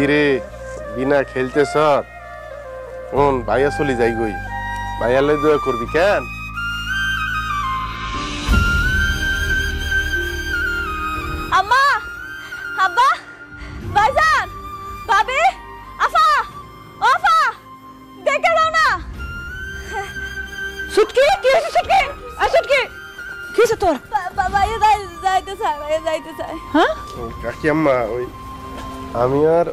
কিরে বিনা খেলতেছ ভাইয়া চলি যাই গই ভাইয়ালে দোয়া করবি কেন আম্মা আব্বা ভাইজান ভাবি আফা আফা দেখে দাও না সুটকি কি হয়েছে সুটকি সুটকি কি হয়েছে তোর ভাইয়া যাইতে চাই হ্যাঁ কাকি আম্মা ওই আমি আর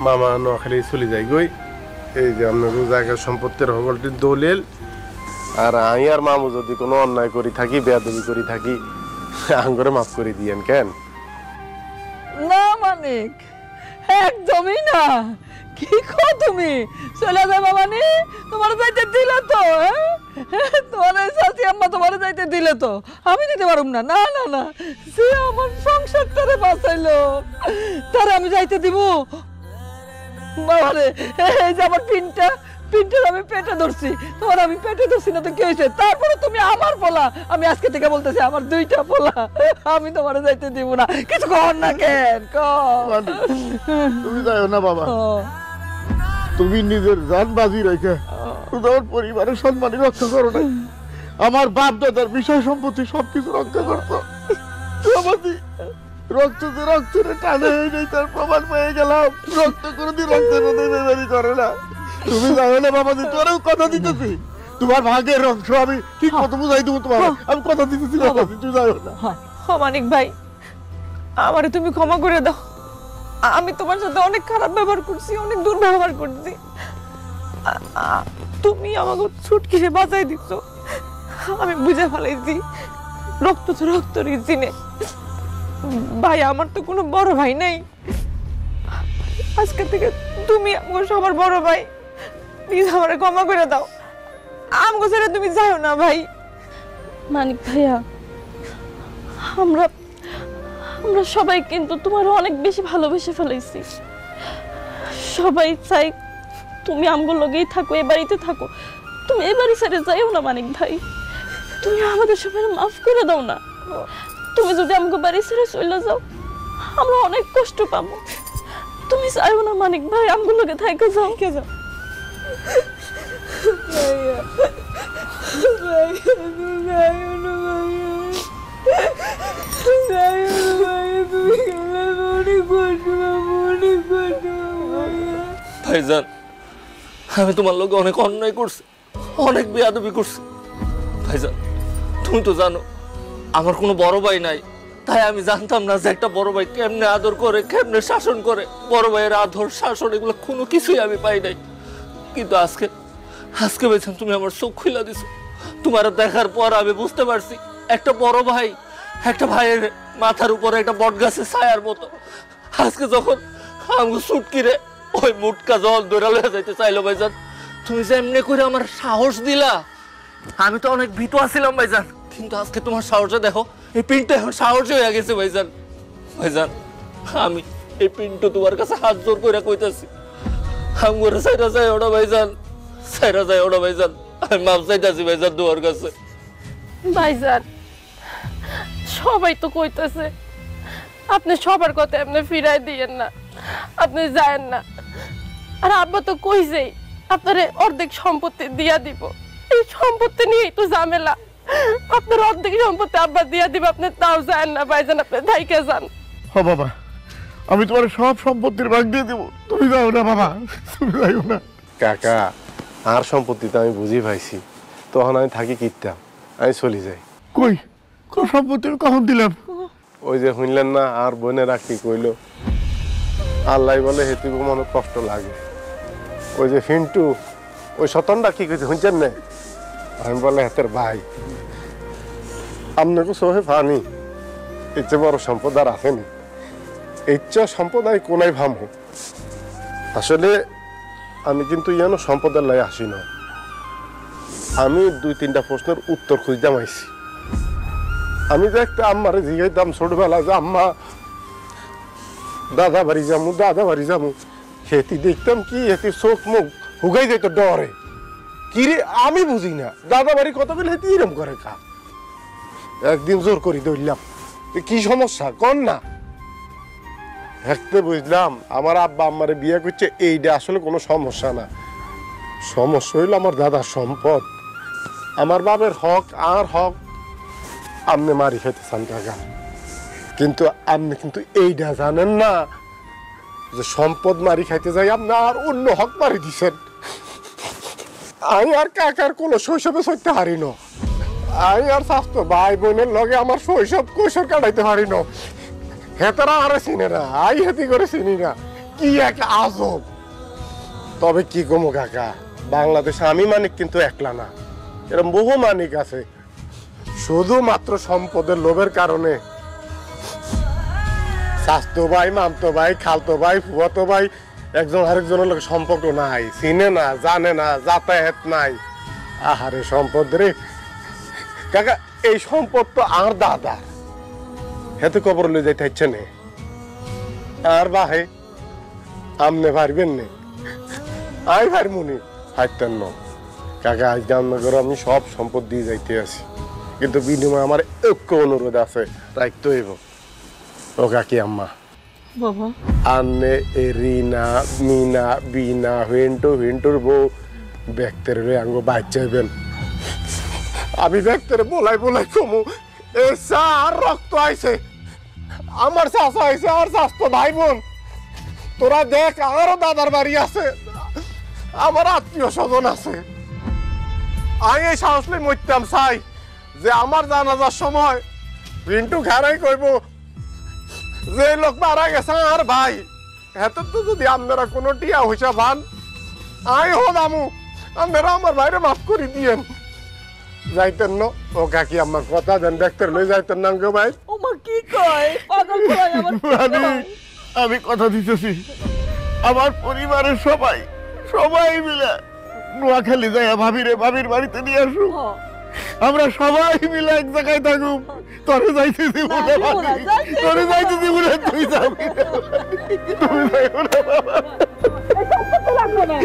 মামা নোয়াখালী চলে যাই গই এই যে আপনার জায়গার সম্পত্তির হগলটির দলিল আর আমি আর মামু যদি কোনো অন্যায় করি থাকি বেয়াদবি করি থাকি আঙ্গরে মাফ করে দিয়েন কেন না মানিক একদমই না কি কো তুমি চলে যাবে মানে তোমার যাইতে দিলে তো তোমার শাশি আম্মা তোমার যাইতে দিলে তো আমি দিতে পারুম না না না না সে আমার সংসারটারে বাঁচাইলো তারে আমি যাইতে দিব বাবারে এই যে আমার পিনটা আমি পেটে ধরছি তোমার আমি পেটে ধরছি না তো কি হয়েছে তারপরে তুমি আমার পোলা আমি আজকে থেকে বলতেছি আমার দুইটা পোলা আমি তোমার যাইতে দিব না কিছু কর না কেন তুমি যাও না বাবা তুমি নিজের জান বাজি রেখে তোমার পরিবারের সম্মানী রক্ষা করো না আমার বাপ দাদার বিষয় সম্পত্তি সবকিছু রক্ষা করতো রক্তের টানে হয়ে নেই তার প্রমাণ পেয়ে গেলাম রক্ত কোনোদিন রক্তের বেরি করে না তুমি যাও না বাবাজি তোরও কথা দিতেছি তোমার ভাগের অংশ আমি ঠিক মতো বুঝাই দেবো তোমার আমি কথা দিতেছি বাবাজি তুই যাও না মানিক ভাই আমারে তুমি ক্ষমা করে দাও আমি তোমার সাথে অনেক খারাপ ব্যবহার করছি অনেক দুর্ব্যবহার করছি তুমি আমাকে ছুটকিরে বাঁচাই দিচ্ছ আমি বুঝে ফেলাইছি রক্ত তো রক্তরই চিনে ভাই আমার তো কোনো বড় ভাই নাই আজকে থেকে তুমি আমার সবার বড় ভাই প্লিজ আমারে ক্ষমা করে দাও আমাকে ছেড়ে তুমি যাও না ভাই মানিক ভাইয়া আমরা সবাই কিন্তু তোমার অনেক বেশি ভালোবেসে ফেলাইছি সবাই চাই তুমি আমগুলো লগেই থাকো এ বাড়িতে থাকো তুমি এ বাড়ি ছেড়ে যাইও না মানিক ভাই তুমি আমাদের সবাই মাফ করে দাও না তুমি যদি আমাকে বাড়ি ছেড়ে চলে যাও আমরা অনেক কষ্ট পাবো তুমি চাইও না মানিক ভাই আমগুলোকে থাইকে যাও কে যাও ভাইজান আমি তোমার লোকে অনেক অন্যায় করছি অনেক বেয়াদবি করছি ভাইজান তুমি তো জানো আমার কোনো বড় ভাই নাই তাই আমি জানতাম না যে একটা বড় ভাই কেমনে আদর করে কেমনে শাসন করে বড় ভাইয়ের আদর শাসন এগুলো কোনো কিছুই আমি পাই নাই কিন্তু আজকে ভাইজান তুমি আমার চোখ খুলে দিছো তোমার দেখার পর আমি বুঝতে পারছি একটা বড় ভাই একটা ভাইয়ের মাথার উপরে একটা বট গাছের ছায়ার মতো আজকে যখন আমি সুটকিরে ওই মুটকা জল দৌড়া লয়ে যাইতে চাইলো ভাইজান তুমি যে এমনি করে আমার সাহস দিলা আমি তো অনেক ভীত আছিলাম ভাইজান কিন্তু আজকে তোমার সাহসে দেখো এই পিনটা এখন সাহস হয়ে গেছে ভাইজান আমি এই পিনটা তোমার কাছে হাত জোর করে কইতাছি আমি করে সাইরা যায় ওটা ভাইজান আমি মাপ চাইতাছি ভাইজান তোমার কাছে ভাইজান সবাই তো কইতেছে আপনি সবার কথা এমনি ফিরাই দিয়েন না আপনি যায়েন না আর আব্বা তো কইছেই আপনারে অর্ধেক সম্পত্তি দিয়া দিব এই সম্পত্তি নিয়েই তো ঝামেলা আপনার অর্ধেক সম্পত্তি আব্বা দিয়া দিব আপনি তাও যায়েন না ভাইজান আপনি থাইকে যান হ বাবা আমি তোমার সব সম্পত্তির ভাগ দিয়ে দেবো তুমি যাও না বাবা তুমি যাও না কাকা আর সম্পত্তি তো আমি বুঝি পাইছি তখন আমি থাকি কিনতাম আমি চলে যাই কই কোন সম্পত্তি কখন দিলাম ওই যে শুনলেন না আর বোনেরা কি কইলো আল্লাহ বলে হেতু মনে কষ্ট লাগে ওই যে ফিন্টু ওই সতনটা কি কইছে শুনছেন না আমি বলে হাতের ভাই আপনাকে সহে ফানি এর চেয়ে বড় সম্পদ আর আসেনি এই চেয়ে সম্পদ আমি কোনায় ভামো আসলে আমি কিন্তু ইয়ানো সম্পদের লাই আসি না আমি 2-3টা প্রশ্নের উত্তর খুঁজতে আইছি আমি যে একটা আম্মারে জিগাইতাম ছোটবেলা যে আম্মা দাদা বাড়ি যামু সেটি দেখতাম কি এটি চোখ মুখ হুগাই যেত ডরে কি রে আমি বুঝি না দাদা বাড়ি কত বেলা হেঁটে এরম করে খা একদিন জোর করি ধরলাম কি সমস্যা কন না দেখতে বুঝলাম আমার আব্বা আম্মারে বিয়ে করছে, এইটা আসলে কোনো সমস্যা না। সমস্যা হইল আমার দাদার সম্পদ, আমার বাপের হক আর হক আপনি মারি খেতে চান টাকা, কিন্তু আপনি কিন্তু এইটা জানেন না যে সম্পদ মারি খাইতে যাই আপনি আর অন্য হক মারি দিছেন। আমি আর কাকার কোনো শৈশবে চলতে পারি না, আমি আর স্বাস্থ্য ভাই বোনের লগে আমার শৈশব কৈশোর কাটাইতে পারি না। হেতারা আরে চিনে না, আই হেতি করে চিনি না, কি এক আজব। তবে কি কমো কাকা, বাংলাদেশে আমি মানিক কিন্তু একলা না, এরকম বহু মানিক আছে শুধুমাত্র সম্পদের লোভের কারণে স্বাস্থ্য ভাই, মামতো ভাই, খালতো ভাই, ফুয়াতো ভাই একজন আরেকজনের লোক সম্পর্ক নাই, চিনে না, জানে না, যাতায়াত নাই। আহারে সম্পদ রে কাকা, এই সম্পদ তো আর দাদা হেতে কবর লয়ে যাইতে ইচ্ছে নে, আর বাহে আমনে পারবেন নে, আই পারমুনি হাইতেন ন। কাকা আজকে আপনাদের আমি সব সম্পদ দিয়ে যাইতে আছি, কিন্তু বিনিময়ে আমার ঐক্য অনুরোধ আছে, রাখতে হইব। ও কাকি আম্মা, বাবা আন্নে এ রিনা, মিনা, বিনা, হিন্টুর বউ ব্যক্তের আঙ্গ বাচ্চাইবেন। আমি ব্যক্তের বলাই কমু এ আর রক্ত আইছে, আমার চাষা আইছে, আর চাষ ভাই বোন, তোরা দেখ আমারও দাদার বাড়ি আছে, আমার আত্মীয় স্বজন আছে। আমি এই সাহসলে মরতাম চাই যে আমার জানাজার সময় রিন্টু ঘাড়াই কইব যে লোক মারা গেছে আর ভাই, এত তো যদি আপনারা কোনো টিয়া হইসা ভান আই হন আমু, আপনারা আমার ভাইরে মাফ করে দিয়েন। যাইতেন না ও কাকি আমার কথা দেন, দেখতে লই যাইতেন না গো ভাই। ওমা কি কয় পাগল কয় আমার কি আমি কয়? আমি কথা দিতেছি, আমার পরিবারের সবাই মিলে নোয়াখালী যায় ভাবির বাড়িতে নিয়ে আসুন, হ, আমরা সবাই মিলে এক জায়গায় থাকুম। তোরে যাইতে দিব না, না, দিব না, মানিক। যাইতে তোরে দিব যাইতে দিব না, তুই যাবি না, তুই যাইও না বাবা। লাগবে না